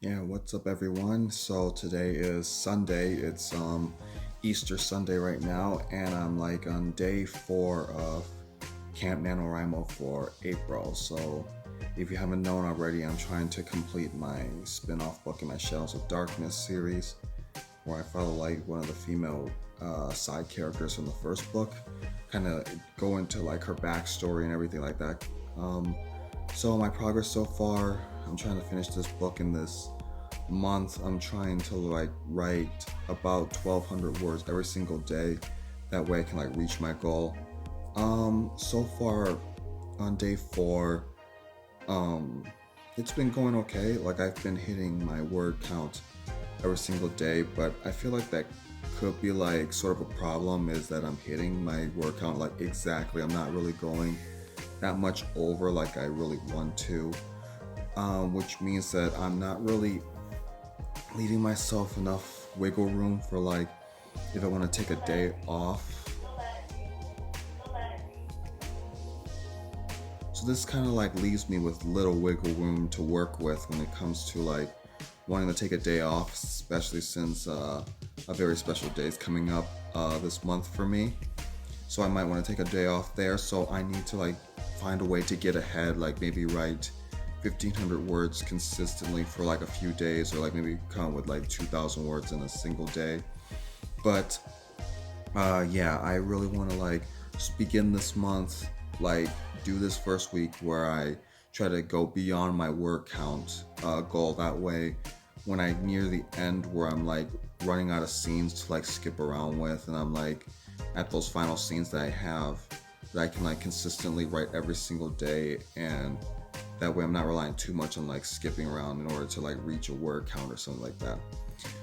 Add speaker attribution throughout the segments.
Speaker 1: Yeah, what's up everyone? So today is Sunday. It's Easter Sunday right now, and I'm like on day 4 of Camp NaNoWRIMO for April. So if you haven't known already, I'm trying to complete my spin-off book in my Shadows of Darkness series, where I follow like one of the female side characters from the first book, kind of go into like her backstory and everything like that. Um, so my progress so far, I'm trying to finish this book in this month. I'm trying to like write about 1,200 words every single day. That way I can like reach my goal. So far on day 4, um, it's been going okay. Like I've been hitting my word count every single day, but I feel like that could be like sort of a problem is that I'm hitting my word count like exactly. I'm not really going that much over like I really want to, which means that I'm not really leaving myself enough wiggle room for like if I want to take a day off. So this kind of like leaves me with little wiggle room to work with when it comes to like wanting to take a day off, especially since a very special day is coming up this month for me. So I might want to take a day off there. So I need to like find a way to get ahead, like maybe write 1,500 words consistently for like a few days, or like maybe come up with like 2,000 words in a single day. But yeah, I really want to like begin this month, like do this first week where I try to go beyond my word count goal. That way, when I near the end where I'm like running out of scenes to like skip around with, and I'm like at those final scenes that I have, that I can like consistently write every single day, and that way I'm not relying too much on like skipping around in order to like reach a word count or something like that.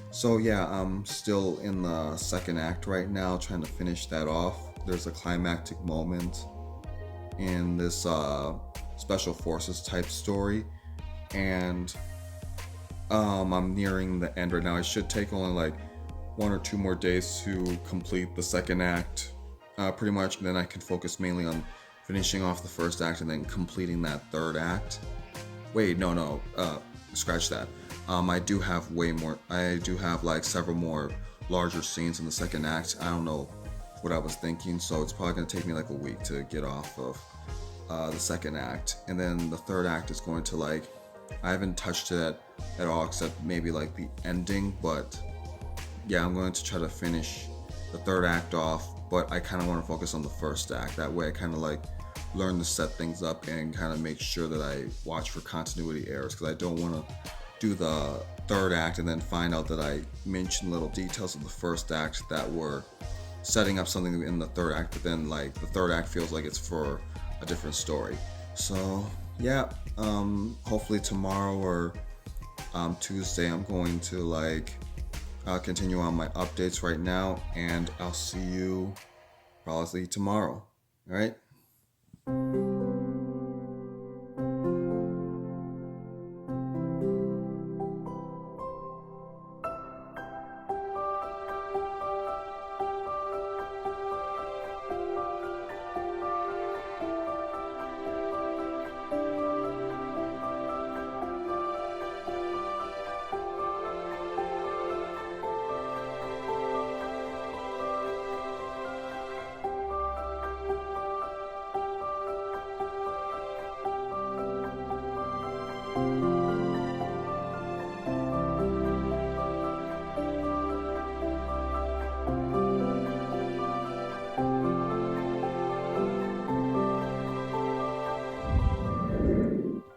Speaker 1: So yeah, I'm still in the second act right now, trying to finish that off. There's a climactic moment in this special forces type story, and I'm nearing the end right now. It should take only like 1 or 2 more days to complete the second act, pretty much, and then I can focus mainly on finishing off the first act and then completing that third act. Wait, no, scratch that. I do have way more. I do have like several more larger scenes in the second act. I don't know what I was thinking, so it's probably gonna take me like a week to get off of the second act, and then the third act is going to like, I haven't touched it at all except maybe like the ending, but yeah, I'm going to try to finish the third act off, but I kind of want to focus on the first act. That way I kind of like learn to set things up and kind of make sure that I watch for continuity errors, because I don't want to do the third act and then find out that I mentioned little details of the first act that were setting up something in the third act, but then like the third act feels like it's for a different story. So yeah, hopefully tomorrow or Tuesday I'm going to like continue on my updates right now, and I'll see you probably tomorrow. All right.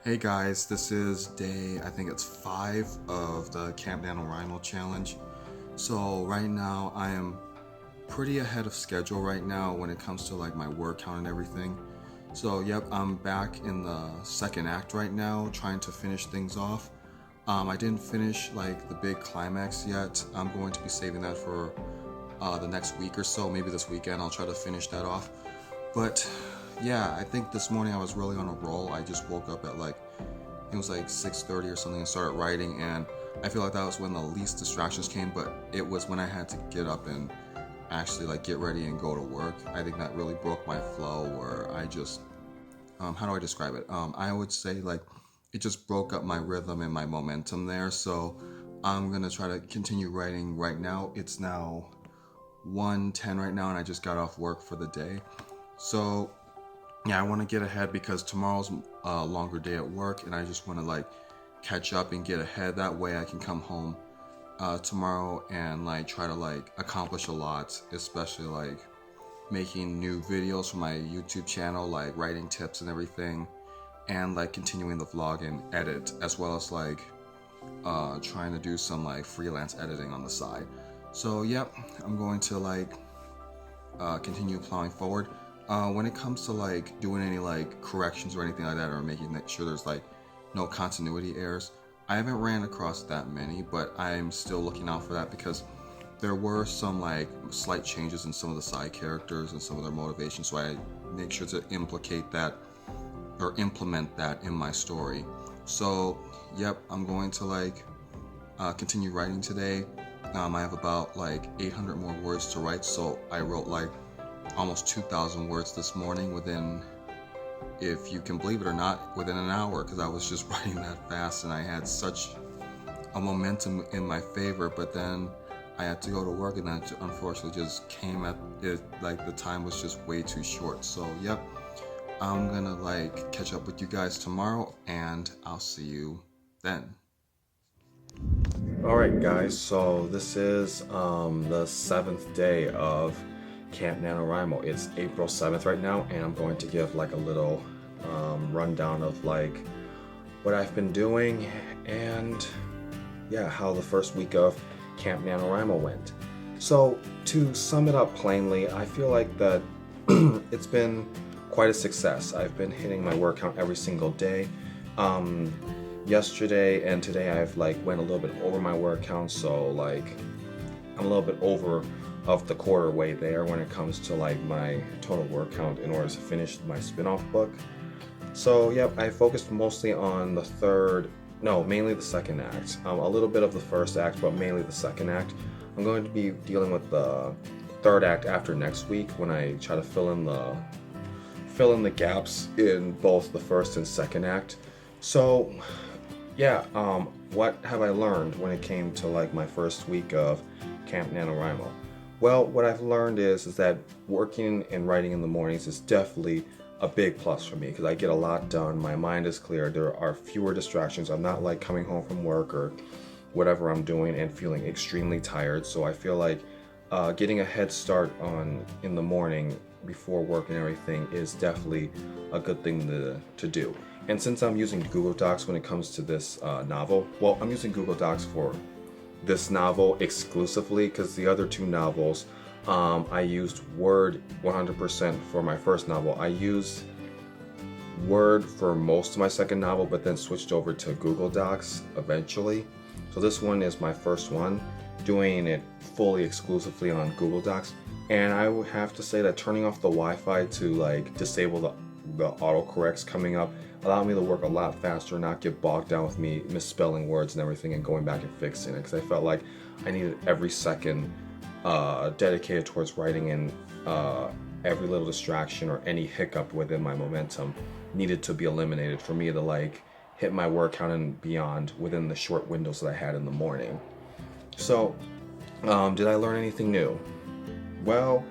Speaker 1: Hey guys, this is day, I think it's 5 of the Camp NaNoWRIMO challenge. So right now I am pretty ahead of schedule right now when it comes to like my word count and everything. So yep, I'm back in the second act right now, trying to finish things off. I didn't finish like the big climax yet. I'm going to be saving that for the next week or so. Maybe this weekend I'll try to finish that off. But yeah, I think this morning I was really on a roll. I just woke up at like, I think it was like 6:30 or something, and started writing, and I feel like that was when the least distractions came, but it was when I had to get up and actually like get ready and go to work. I think that really broke my flow, where I just how do I describe it? I would say like it just broke up my rhythm and my momentum there. So I'm gonna try to continue writing right now. It's now 1:10 right now, and I just got off work for the day. So yeah, I want to get ahead because tomorrow's a longer day at work, and I just want to like catch up and get ahead. That way I can come home tomorrow and like try to like accomplish a lot, especially like making new videos for my YouTube channel, like writing tips and everything, and like continuing the vlog and edit, as well as like trying to do some like freelance editing on the side. So yep, I'm going to like continue plowing forward. When it comes to like doing any like corrections or anything like that, or making sure there's like no continuity errors, I haven't ran across that many, but I'm still looking out for that because there were some like slight changes in some of the side characters and some of their motivations, so I make sure to implicate that or implement that in my story. So yep, I'm going to like continue writing today. I have about like 800 more words to write, so I wrote like almost 2,000 words this morning within, if you can believe it or not, within an hour, because I was just writing that fast and I had such a momentum in my favor. But then I had to go to work, and that unfortunately just came at it, like the time was just way too short. So yep, I'm gonna like catch up with you guys tomorrow, and I'll see you then. Alright guys, so this is the 7th day of Camp NaNoWRIMO. It's April 7th right now, and I'm going to give like a little rundown of like what I've been doing and yeah, how the first week of Camp NaNoWRIMO went. So to sum it up plainly, I feel like that it's been quite a success. I've been hitting my word count every single day. Yesterday and today I've like went a little bit over my word count, so like I'm a little bit over of the quarter way there when it comes to like my total word count in order to finish my spin-off book. So yep, I focused mostly on mainly the second act. A little bit of the first act, but mainly the second act. I'm going to be dealing with the third act after next week when I try to fill in the gaps in both the first and second act. So yeah, what have I learned when it came to like my first week of Camp NaNoWRIMO? Well, what I've learned is that working and writing in the mornings is definitely a big plus for me because I get a lot done. My mind is clear. There are fewer distractions. I'm not like coming home from work or whatever I'm doing and feeling extremely tired. So I feel like getting a head start in the morning before work and everything is definitely a good thing to do. And since I'm using Google Docs when it comes to this novel, well, I'm using Google Docs for this novel exclusively because the other two novels, I used Word 100% for my first novel. I used Word for most of my second novel, but then switched over to Google Docs eventually. So this one is my first one, doing it fully exclusively on Google Docs. And I would have to say that turning off the Wi-Fi to like disable the autocorrects coming up allowed me to work a lot faster, not get bogged down with me misspelling words and everything and going back and fixing it, because I felt like I needed every second dedicated towards writing, and every little distraction or any hiccup within my momentum needed to be eliminated for me to like hit my word count and beyond within the short windows that I had in the morning. So did I learn anything new? Well,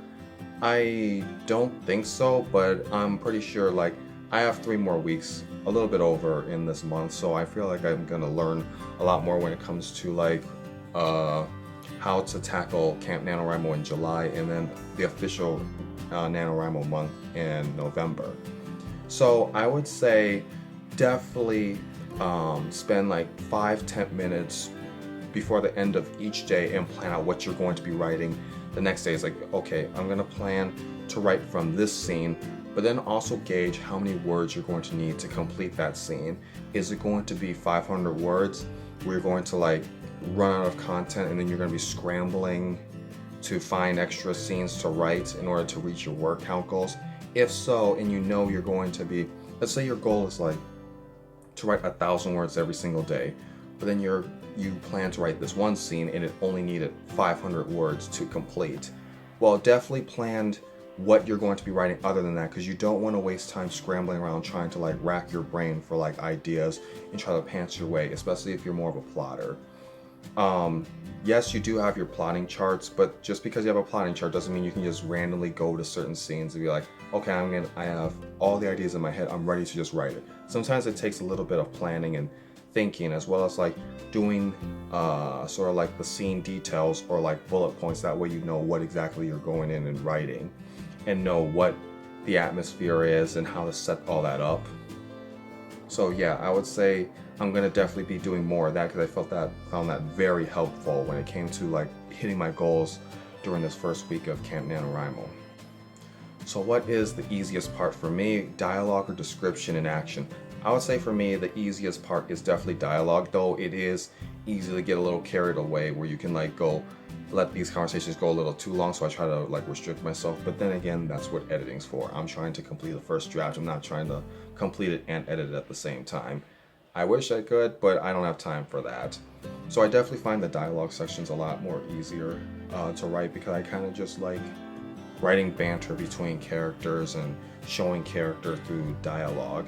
Speaker 1: I don't think so, but I'm pretty sure like I have 3 more weeks, a little bit over in this month, so I feel like I'm gonna learn a lot more when it comes to like how to tackle Camp NaNoWRIMO in July, and then the official NaNoWRIMO month in November. So I would say definitely spend like 5-10 minutes before the end of each day and plan out what you're going to be writing. The next day is like, okay, I'm gonna plan to write from this scene, but then also gauge how many words you're going to need to complete that scene. Is it going to be 500 words where you're going to like run out of content and then you're going to be scrambling to find extra scenes to write in order to reach your word count goals? If so, and you know you're going to be, let's say your goal is like to write 1,000 words every single day, but then you plan to write this one scene and it only needed 500 words to complete. Well, definitely plan
Speaker 2: what you're going to be writing other than that, because you don't want to waste time scrambling around trying to like rack your brain for like ideas and try to pants your way, especially if you're more of a plotter. Yes, you do have your plotting charts, but just because you have a plotting chart doesn't mean you can just randomly go to certain scenes and be like, okay, I have all the ideas in my head, I'm ready to just write it. Sometimes it takes a little bit of planning and thinking, as well as like doing sort of like the scene details or like bullet points. That way you know what exactly you're going in and writing, and know what the atmosphere is and how to set all that up. So yeah, I would say I'm gonna definitely be doing more of that, because I found that very helpful when it came to like hitting my goals during this first week of Camp NaNoWRIMO. So what is the easiest part for me? Dialogue or description in action? I would say for me the easiest part is definitely dialogue, though it is easy to get a little carried away where you can like let these conversations go a little too long, so I try to like restrict myself. But then again, that's what editing's for. I'm trying to complete the first draft. I'm not trying to complete it and edit it at the same time. I wish I could, but I don't have time for that. So I definitely find the dialogue sections a lot more easier to write, because I kind of just like writing banter between characters and showing character through dialogue.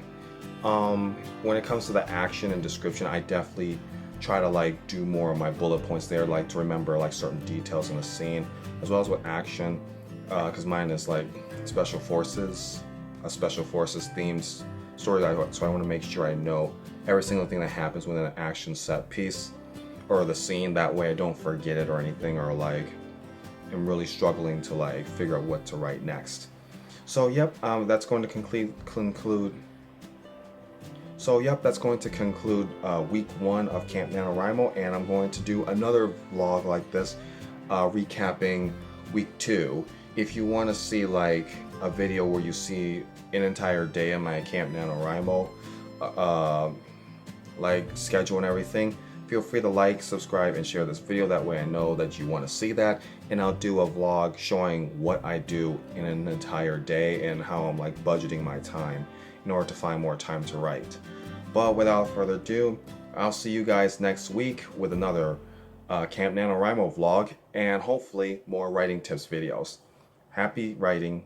Speaker 2: When it comes to the action and description, I definitely try to like do more of my bullet points there, like to remember like certain details in the scene, as well as with action, because mine is like special forces, a special forces themed story, so I want to make sure I know every single thing that happens within an action set piece or the scene. That way I don't forget it or anything, or like I'm really struggling to like figure out what to write next. So yep, that's going to conclude week 1 of Camp NaNoWRIMO, and I'm going to do another vlog like this, recapping week 2. If you want to see like a video where you see an entire day in my Camp NaNoWRIMO like schedule and everything, feel free to like, subscribe, and share this video. That way I know that you want to see that, and I'll do a vlog showing what I do in an entire day and how I'm like budgeting my time in order to find more time to write. But without further ado, I'll see you guys next week with another Camp NaNoWRIMO vlog, and hopefully more writing tips videos. Happy writing.